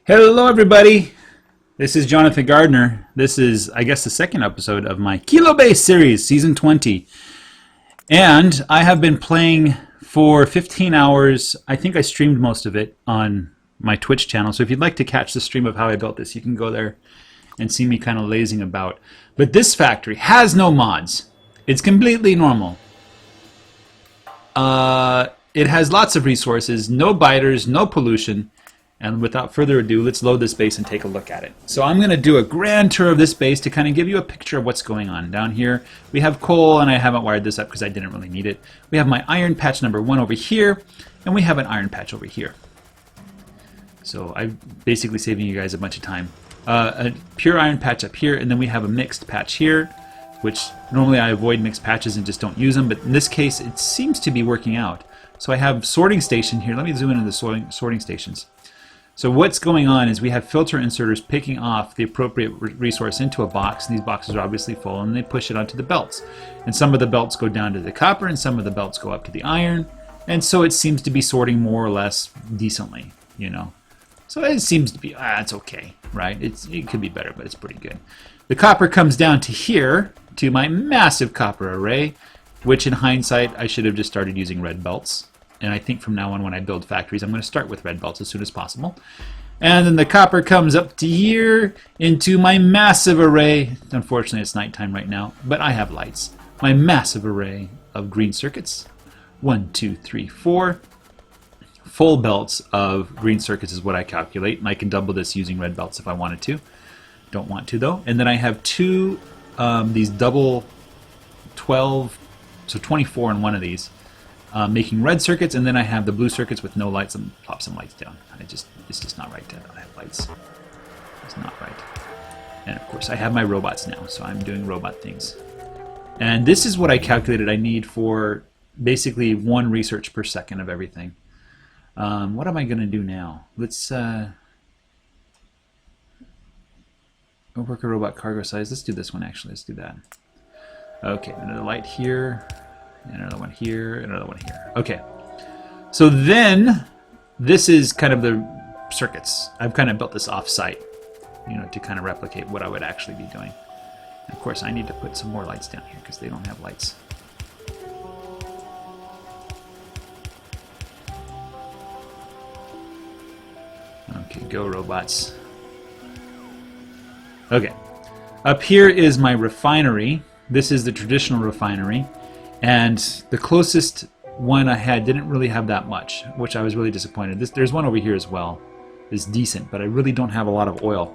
Hello everybody, this is Jonathan Gardner. This is, I guess, the second episode of my Kilobase series, Season 20. And I have been playing for 15 hours. I think I streamed most of it on my Twitch channel. So if you'd like to catch the stream of how I built this, you can go there and see me kind of lazing about. But this factory has no mods. It's completely normal. It has lots of resources, no biters, no pollution. And without further ado, let's load this base and take a look at it. So I'm going to do a grand tour of this base to kind of give you a picture of what's going on. Down here, we have coal, and I haven't wired this up because I didn't really need it. We have my iron patch number 1 over here, and we have an iron patch over here. So I'm basically saving you guys a bunch of time. A pure iron patch up here, and then we have a mixed patch here, which normally I avoid mixed patches and just don't use them, but in this case it seems to be working out. So I have sorting station here. Let me zoom into the sorting stations. So what's going on is we have filter inserters picking off the appropriate resource into a box. These boxes are obviously full, and they push it onto the belts. And some of the belts go down to the copper, and some of the belts go up to the iron. And so it seems to be sorting more or less decently, you know. So it seems to be, it's okay, right? It could be better, but it's pretty good. The copper comes down to here, to my massive copper array, which in hindsight I should have just started using red belts. And I think from now on when I build factories, I'm going to start with red belts as soon as possible. And then the copper comes up to here into my massive array. Unfortunately, it's nighttime right now, but I have lights. My massive array of green circuits. 1, 2, 3, 4. Full belts of green circuits is what I calculate. And I can double this using red belts if I wanted to. Don't want to, though. And then I have two, these double 12, so 24 in one of these. Making red circuits, and then I have the blue circuits with no lights. And plop some lights down. It's just not right to have lights. It's not right. And of course I have my robots now, so I'm doing robot things. And this is what I calculated I need for basically 1 research per second of everything. What am I going to do now? Let's worker robot cargo size. Let's do this one actually. Let's do that. Okay, another light here. Another one here, another one here. Okay, so then this is kind of the circuits. I've kind of built this off-site, you know, to kind of replicate what I would actually be doing. And of course, I need to put some more lights down here because they don't have lights. Okay, go robots. Okay, up here is my refinery. This is the traditional refinery. And the closest one I had didn't really have that much, which I was really disappointed. There's one over here as well. It's decent, but I really don't have a lot of oil.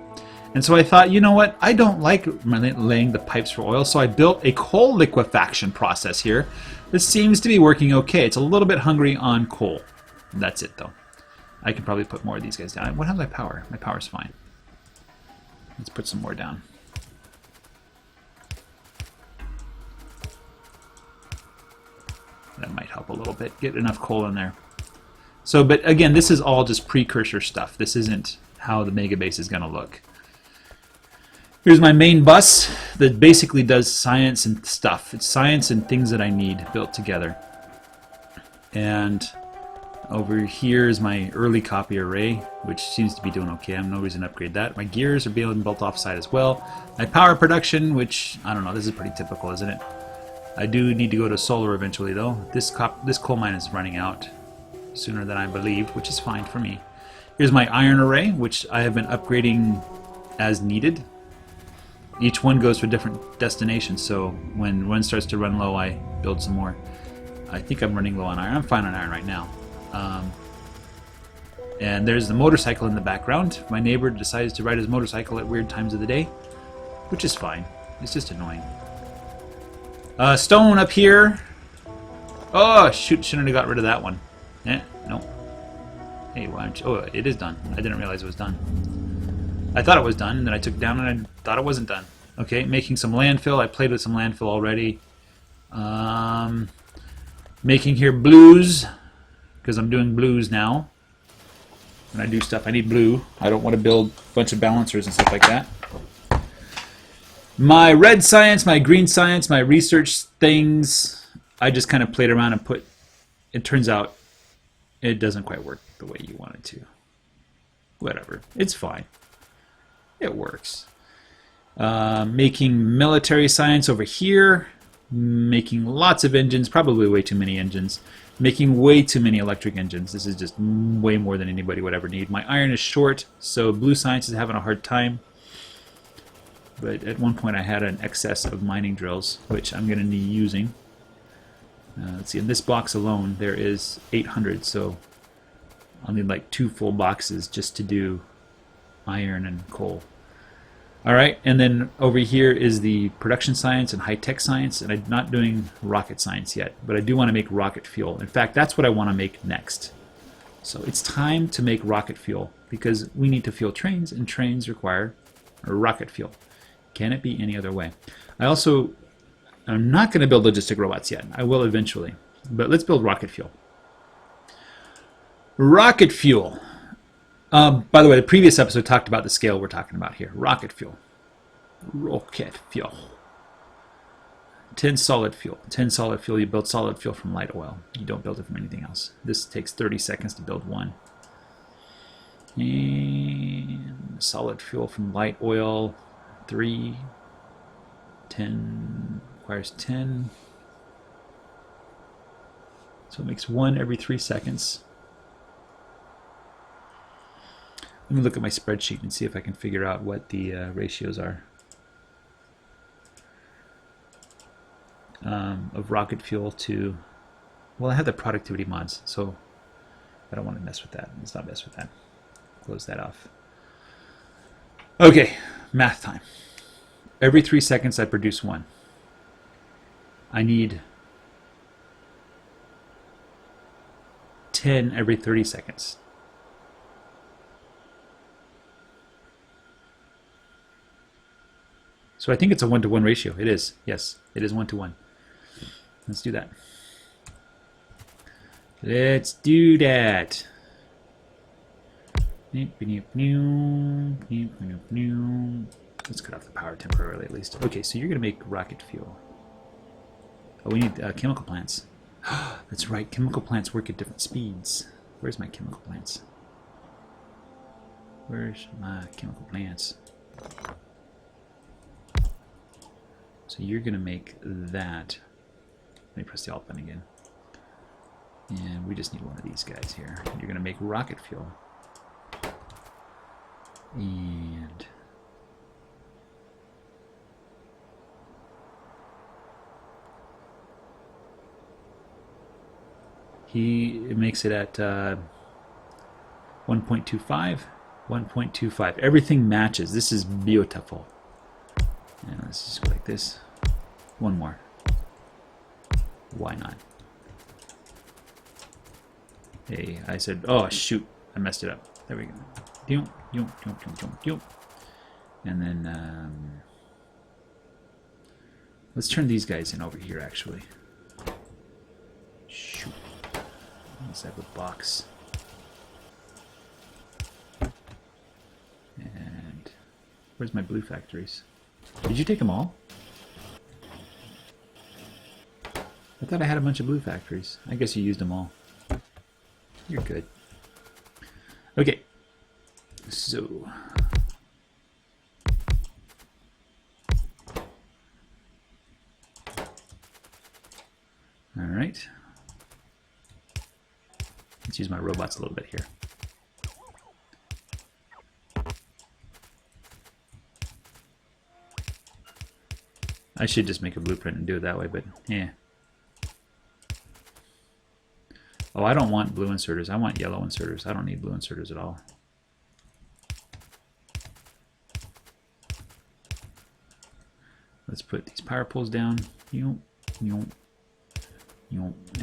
And so I thought, you know what? I don't like laying the pipes for oil, so I built a coal liquefaction process here. This seems to be working okay. It's a little bit hungry on coal. That's it, though. I can probably put more of these guys down. What happened to my power? My power's fine. Let's put some more down. That might help a little bit. Get enough coal in there. So, but again, this is all just precursor stuff. This isn't how the megabase is going to look. Here's my main bus that basically does science and stuff. It's science and things that I need built together. And over here is my early copy array, which seems to be doing okay. I have no reason to upgrade that. My gears are being built offsite as well. My power production, which, I don't know, this is pretty typical, isn't it? I do need to go to solar eventually, though. This coal mine is running out sooner than I believed, which is fine for me. Here's my iron array, which I have been upgrading as needed. Each one goes for different destinations, so when one starts to run low, I build some more. I think I'm running low on iron. I'm fine on iron right now. And there's the motorcycle in the background. My neighbor decides to ride his motorcycle at weird times of the day, which is fine. It's just annoying. Stone up here. Oh, shoot, shouldn't have got rid of that one. No. Hey, why don't you... Oh, it is done. I didn't realize it was done. I thought it was done, and then I took it down and I thought it wasn't done. Okay, making some landfill. I played with some landfill already. Making here blues, because I'm doing blues now. When I do stuff, I need blue. I don't want to build a bunch of balancers and stuff like that. My red science, my green science, my research things, I just kind of played around and put, it turns out it doesn't quite work the way you want it to. Whatever. It's fine. It works. Making military science over here. Making lots of engines. Probably way too many engines. Making way too many electric engines. This is just way more than anybody would ever need. My iron is short, so blue science is having a hard time. But at one point I had an excess of mining drills, which I'm going to be using. Let's see, in this box alone there is 800, so I'll need like 2 full boxes just to do iron and coal. Alright, and then over here is the production science and high-tech science, and I'm not doing rocket science yet, but I do want to make rocket fuel. In fact, that's what I want to make next. So it's time to make rocket fuel, because we need to fuel trains, and trains require rocket fuel. Can it be any other way? I'm not going to build logistic robots yet. I will eventually. But let's build rocket fuel. Rocket fuel. By the way, the previous episode talked about the scale we're talking about here. Rocket fuel. Rocket fuel. 10 solid fuel. 10 solid fuel. You build solid fuel from light oil. You don't build it from anything else. This takes 30 seconds to build one. And solid fuel from light oil. 3. 10. Requires 10. So it makes 1 every 3 seconds. Let me look at my spreadsheet and see if I can figure out what the ratios are of rocket fuel to... Well, I have the productivity mods, so I don't want to mess with that. Let's not mess with that. Close that off. Okay, math time. Every 3 seconds I produce 1. I need 10 every 30 seconds. So I think it's a 1-to-1 ratio. It is. Yes, it is 1-to-1. Let's do that. Let's do that. Let's cut off the power temporarily at least. Okay, so you're going to make rocket fuel. Oh, we need chemical plants. That's right, chemical plants work at different speeds. Where's my chemical plants? Where's my chemical plants? So you're going to make that. Let me press the Alt button again. And we just need one of these guys here. You're going to make rocket fuel. And he makes it at 1.25, 1.25. Everything matches. This is beautiful. And let's just go like this. One more. Why not? Hey, I said, oh shoot, I messed it up. There we go. And then let's turn these guys in over here actually. Shoot. Let's have a box. And where's my blue factories? Did you take them all? I thought I had a bunch of blue factories. I guess you used them all. You're good. Okay. So... Alright. Let's use my robots a little bit here. I should just make a blueprint and do it that way, but yeah. Oh, I don't want blue inserters. I want yellow inserters. I don't need blue inserters at all. Let's put these power poles down. And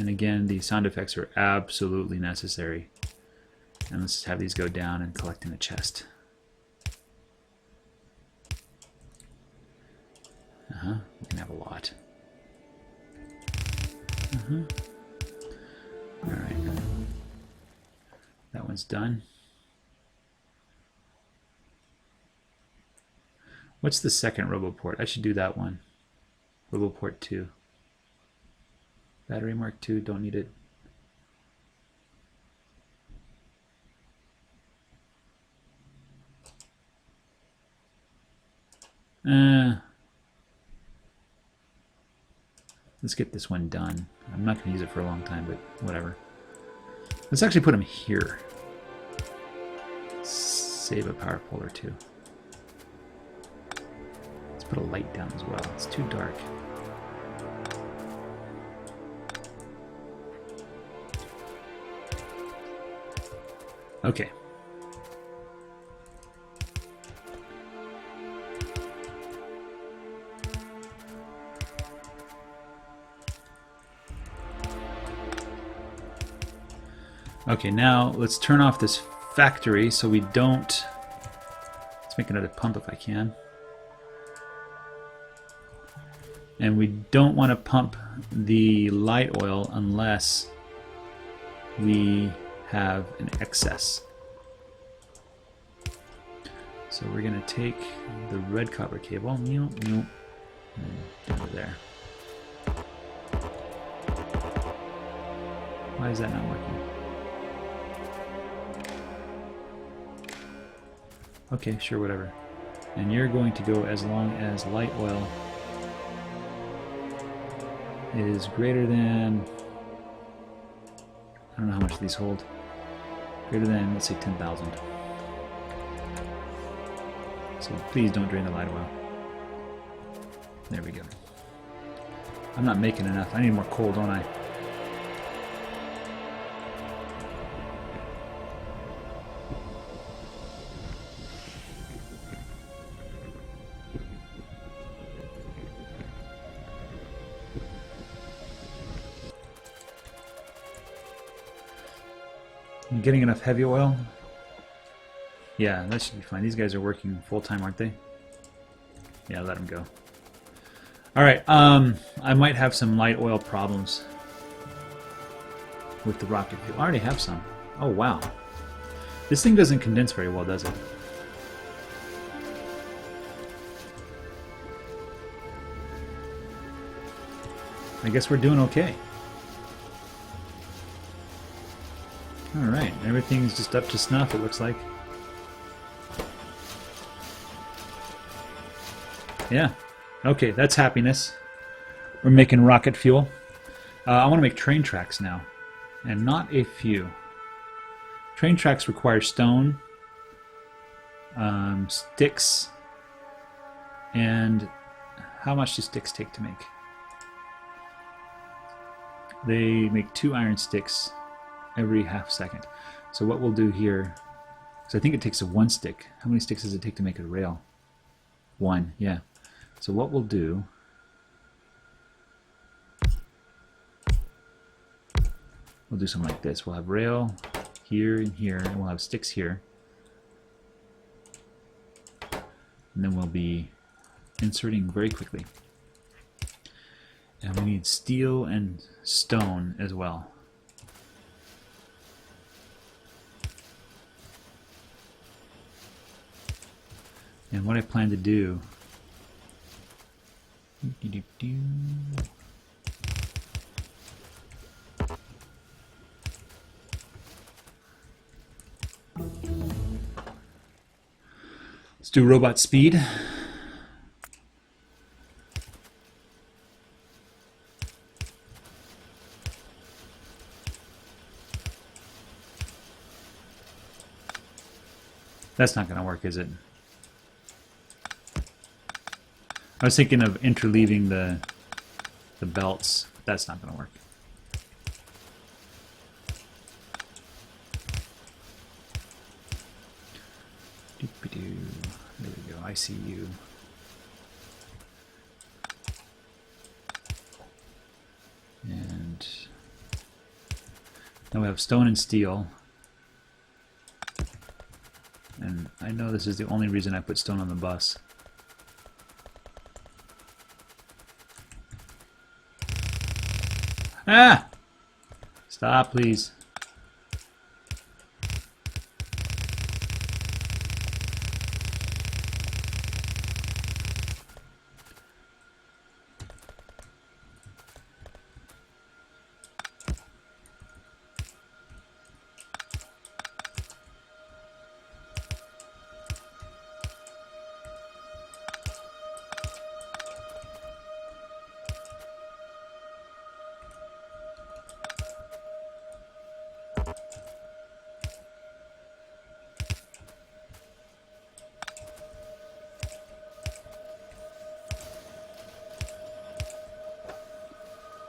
again, the sound effects are absolutely necessary. And let's have these go down and collect in a chest. We can have a lot. Alright. That one's done. What's the second RoboPort? I should do that one. RoboPort 2. Battery Mark 2, don't need it. Let's get this one done. I'm not going to use it for a long time, but whatever. Let's actually put them here. Save a power pole or two. Let's put a light down as well. It's too dark. Okay. Okay, now let's turn off this factory so we don't... Let's make another pump if I can. And we don't want to pump the light oil unless we have an excess. So we're going to take the red copper cable, and over there. Why is that not working? Okay, sure, whatever. And you're going to go as long as light oil is greater than... I don't know how much these hold. Greater than, let's say, 10,000. So please don't drain the light oil. There we go. I'm not making enough. I need more coal, don't I? I'm getting enough heavy oil? Yeah, that should be fine. These guys are working full-time, aren't they? Yeah, let them go. Alright, I might have some light oil problems with the rocket fuel. I already have some. Oh, wow. This thing doesn't condense very well, does it? I guess we're doing okay. Alright, everything's just up to snuff, it looks like. Yeah. Okay, that's happiness. We're making rocket fuel. I want to make train tracks now. And not a few. Train tracks require stone, sticks, and how much do sticks take to make? They make 2 iron sticks every half second. So what we'll do here, because I think it takes 1 stick. How many sticks does it take to make a rail? 1, yeah. So what we'll do, we'll do something like this. We'll have rail here and here, and we'll have sticks here. And then we'll be inserting very quickly. And we need steel and stone as well. And what I plan to do... Let's do robot speed. That's not going to work, is it? I was thinking of interleaving the belts. That's not going to work. There we go. I see you. And now we have stone and steel. And I know this is the only reason I put stone on the bus. Ah! Stop, please.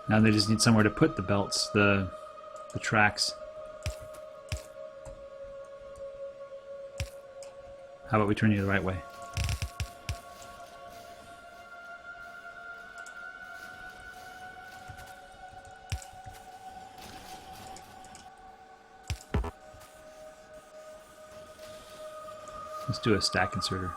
Now they just need somewhere to put the belts, the tracks. How about we turn you the right way? Let's do a stack inserter.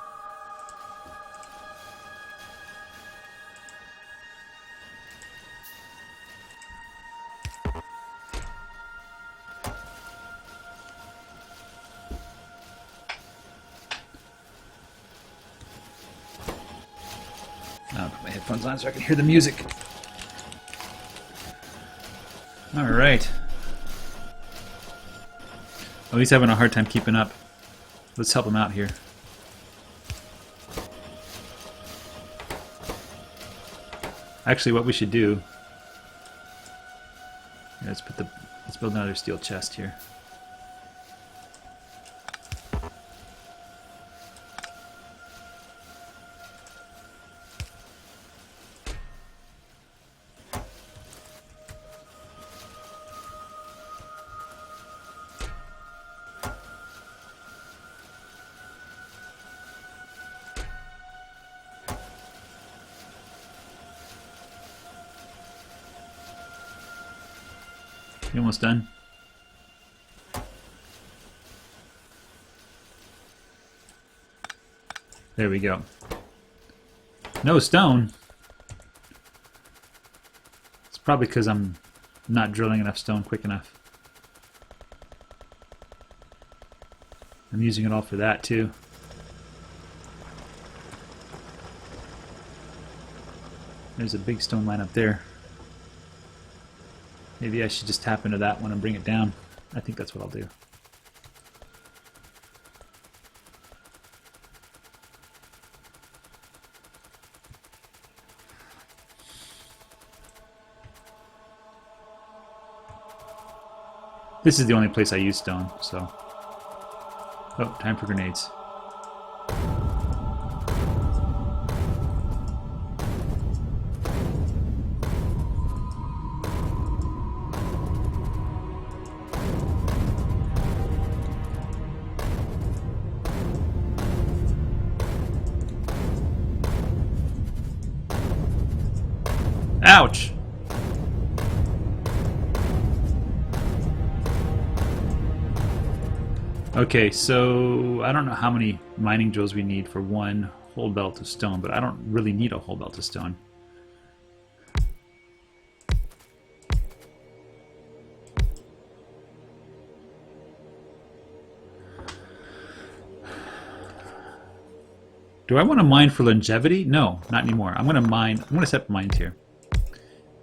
I'll put my headphones on so I can hear the music. Alright. Oh, he's having a hard time keeping up. Let's help him out here. Actually, what we should do... Yeah, let's build another steel chest here. You almost done? There we go. No stone. It's probably because I'm not drilling enough stone quick enough. I'm using it all for that too. There's a big stone line up there. Maybe I should just tap into that one and bring it down. I think that's what I'll do. This is the only place I use stone, so... Oh, time for grenades. Ouch! Okay, so I don't know how many mining drills we need for one whole belt of stone, but I don't really need a whole belt of stone. Do I want to mine for longevity? No, not anymore. I'm going to set up mines here.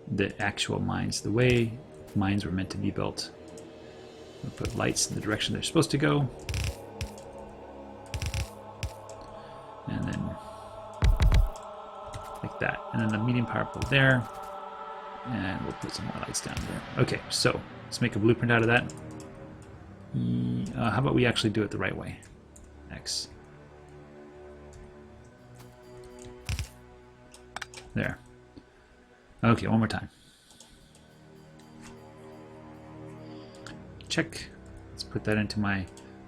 The actual mines, the way mines were meant to be built. We'll put lights in the direction they're supposed to go. And then like that. And then the medium power pole there. And we'll put some more lights down there. Okay, so let's make a blueprint out of that. How about we actually do it the right way? X. There. Okay, one more time. Check. Let's put that into my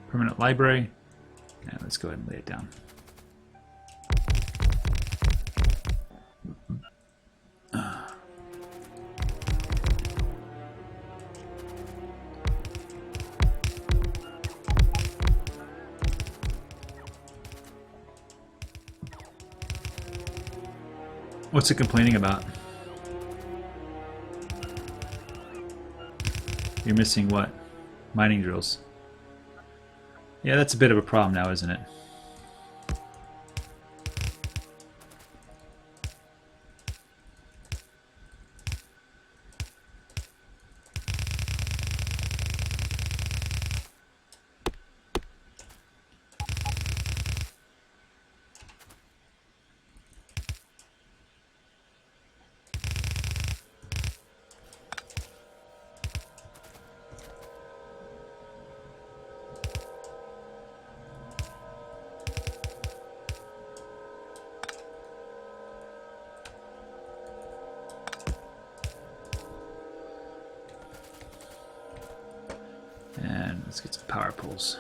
permanent library. And let's go ahead and lay it down. What's it complaining about? You're missing what? Mining drills. Yeah, that's a bit of a problem now, isn't it? Let's get some power poles.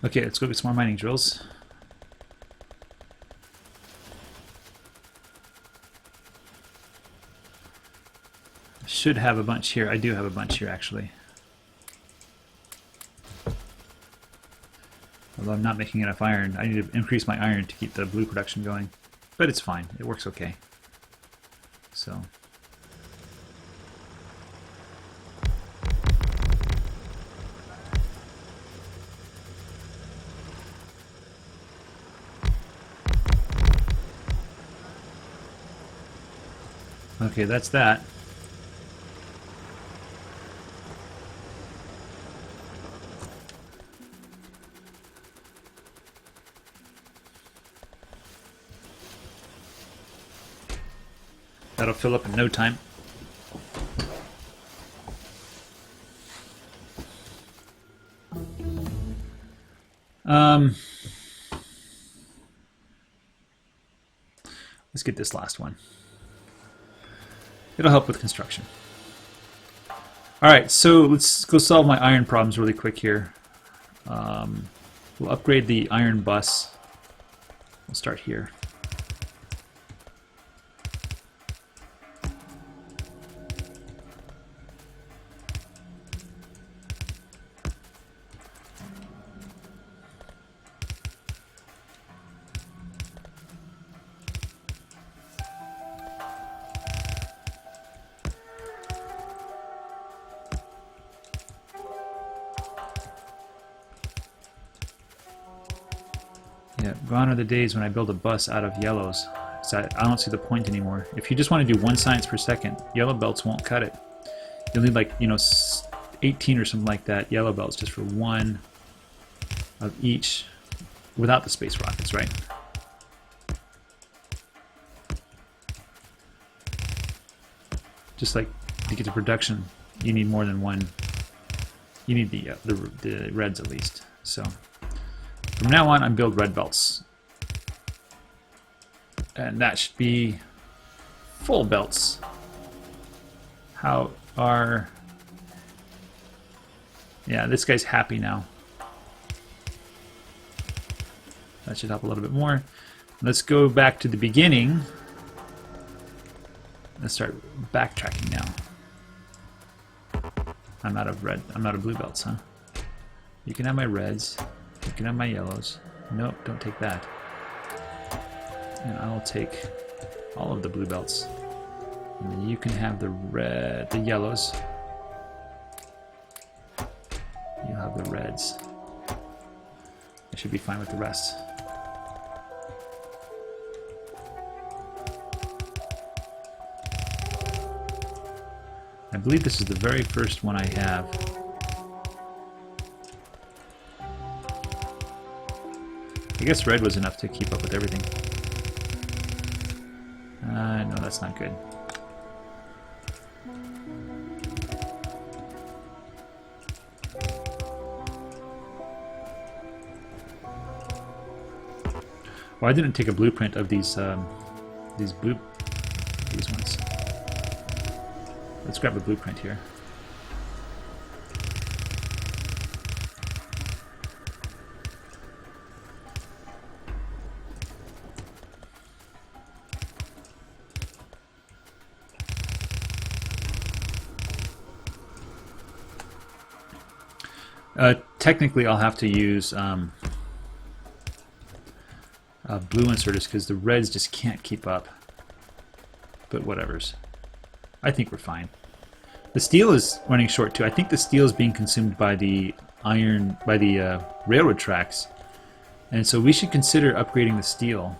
Okay, let's go get some more mining drills. I should have a bunch here. I do have a bunch here, actually. Although I'm not making enough iron. I need to increase my iron to keep the blue production going. But it's fine. It works okay. So... okay, that's that. That'll fill up in no time. Let's get this last one. It'll help with construction. Alright, so let's go solve my iron problems really quick here. We'll upgrade the iron bus. We'll start here. Yeah, gone are the days when I build a bus out of yellows. So I don't see the point anymore. If you just want to do 1 science per second, yellow belts won't cut it. You'll need like, 18 or something like that yellow belts just for 1 of each without the space rockets, right? Just like to get to production, you need more than 1. You need the reds at least. So from now on, I'm build red belts. And that should be full belts. How are... yeah, this guy's happy now. That should help a little bit more. Let's go back to the beginning. Let's start backtracking now. I'm out of blue belts, huh? You can have my reds. You can have my yellows. Nope, don't take that. And I'll take all of the blue belts. And then you can have the yellows. You'll have the reds. I should be fine with the rest. I believe this is the very first one I have. I guess red was enough to keep up with everything. No, that's not good. Well, I didn't take a blueprint of these ones. Let's grab a blueprint here. Technically, I'll have to use blue inserters because the reds just can't keep up. But whatevers. I think we're fine. The steel is running short too. I think the steel is being consumed by the railroad tracks, and so we should consider upgrading the steel.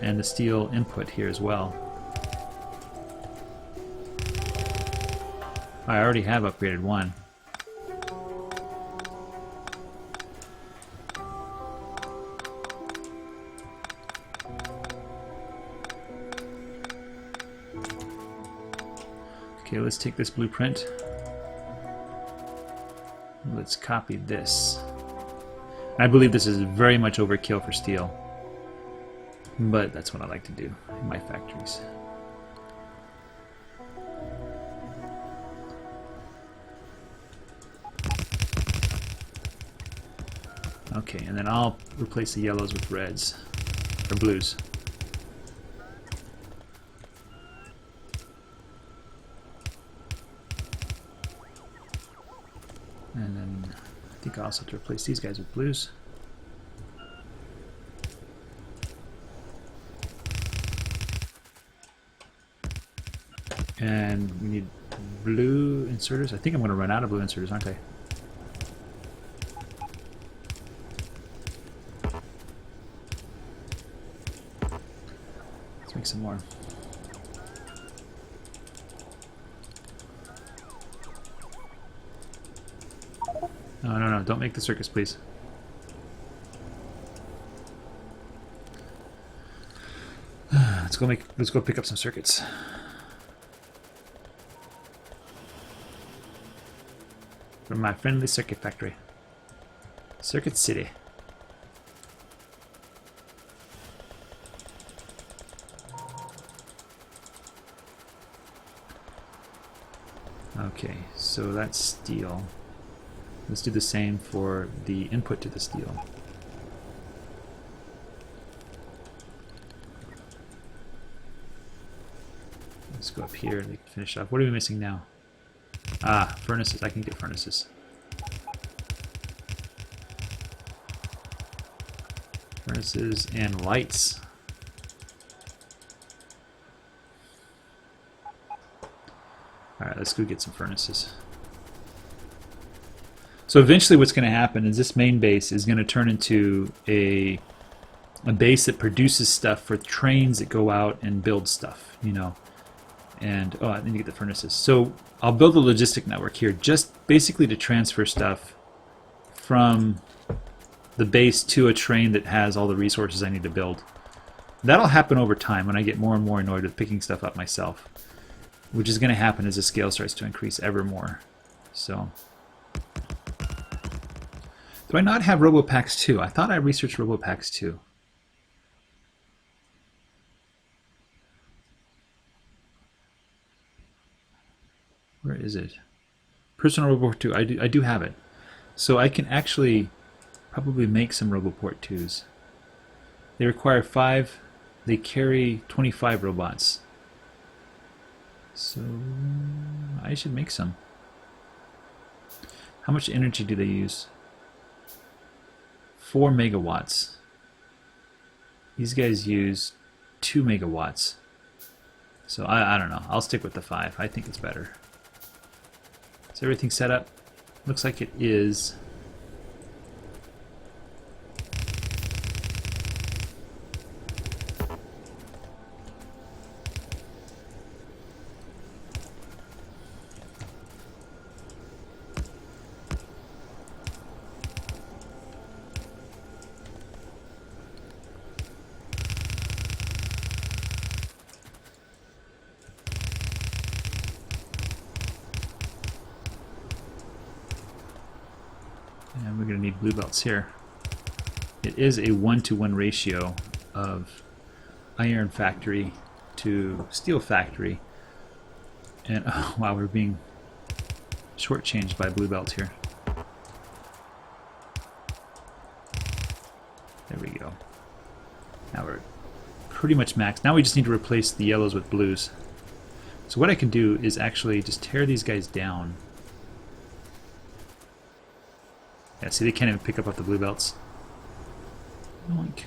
And the steel input here as well. I already have upgraded one. Okay, let's take this blueprint. Let's copy this. I believe this is very much overkill for steel, but that's what I like to do in my factories. Okay, and then I'll replace the yellows with reds, or blues. And then I think I also have to replace these guys with blues. And we need blue inserters. I think I'm going to run out of blue inserters, aren't I? Let's make some more. No, no, no, don't make the circus, please. Let's go pick up some circuits. From my friendly circuit factory. Circuit City. Okay, so that's steel. Let's do the same for the input to the steel. Let's go up here and finish up. What are we missing now? Ah, furnaces. I can get furnaces. Furnaces and lights. Alright, let's go get some furnaces. So eventually what's going to happen is this main base is going to turn into a base that produces stuff for trains that go out and build stuff, you know. And, oh, I need to get the furnaces. So I'll build a logistic network here just basically to transfer stuff from the base to a train that has all the resources I need to build. That'll happen over time when I get more and more annoyed with picking stuff up myself, which is going to happen as the scale starts to increase ever more. So, do I not have RoboPacks 2? I thought I researched RoboPacks 2. Where is it? Personal RoboPort 2. I do have it. So I can actually probably make some RoboPort 2s. They require 5. They carry 25 robots. So I should make some. How much energy do they use? 4 megawatts. These guys use 2 megawatts. So I don't know. I'll stick with the 5. I think it's better. Is everything set up? Looks like it is. And we're going to need blue belts here. It is a 1-to-1 ratio of iron factory to steel factory. And oh, wow, we're being shortchanged by blue belts here. There we go. Now we're pretty much maxed. Now we just need to replace the yellows with blues. So what I can do is actually just tear these guys down. Yeah, see, they can't even pick up the blue belts. Yoink.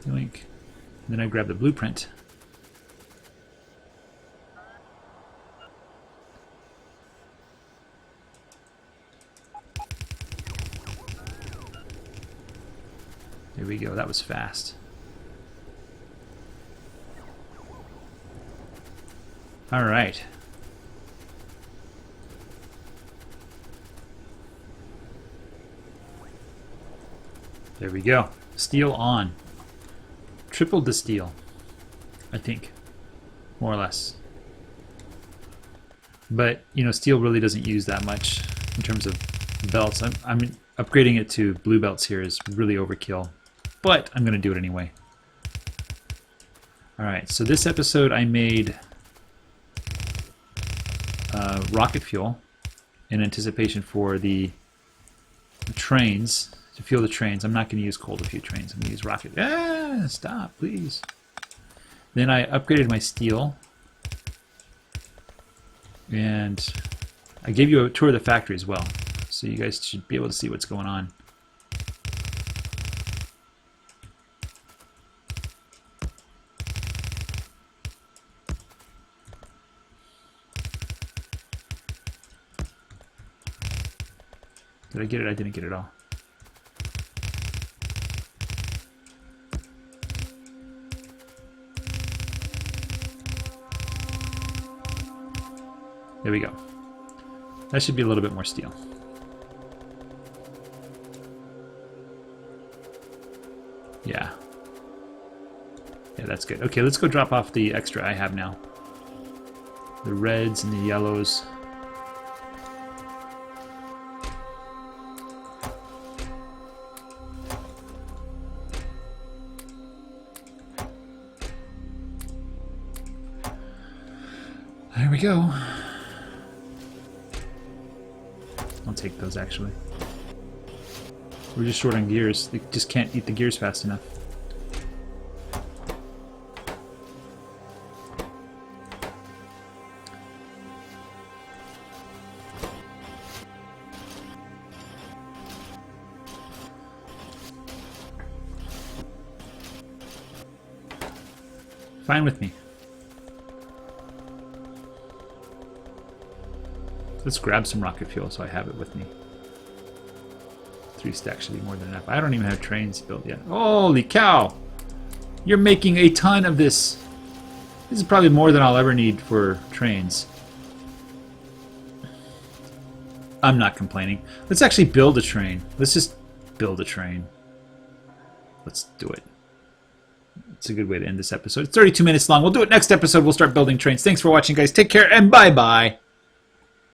Yoink. And then I grab the blueprint. There we go, that was fast. All right. There we go. Steel on. Tripled the steel, I think. More or less. But, you know, steel really doesn't use that much in terms of belts. I'm upgrading it to blue belts here is really overkill. But I'm going to do it anyway. Alright, so this episode I made rocket fuel in anticipation for the trains, to fuel the trains. I'm not going to use coal to fuel trains. I'm going to use rocket. Ah, stop, please. Then I upgraded my steel. And I gave you a tour of the factory as well. So you guys should be able to see what's going on. Did I get it? I didn't get it all. There we go. That should be a little bit more steel. Yeah. Yeah, that's good. Okay, let's go drop off the extra I have now. The reds and the yellows. There we go. I'll take those actually. We're just short on gears. They just can't eat the gears fast enough. Fine with me. Let's grab some rocket fuel so I have it with me. 3 stacks should be more than enough. I don't even have trains built yet. Holy cow! You're making a ton of this. This is probably more than I'll ever need for trains. I'm not complaining. Let's actually build a train. Let's just build a train. Let's do it. It's a good way to end this episode. It's 32 minutes long. We'll do it next episode. We'll start building trains. Thanks for watching, guys. Take care and bye-bye.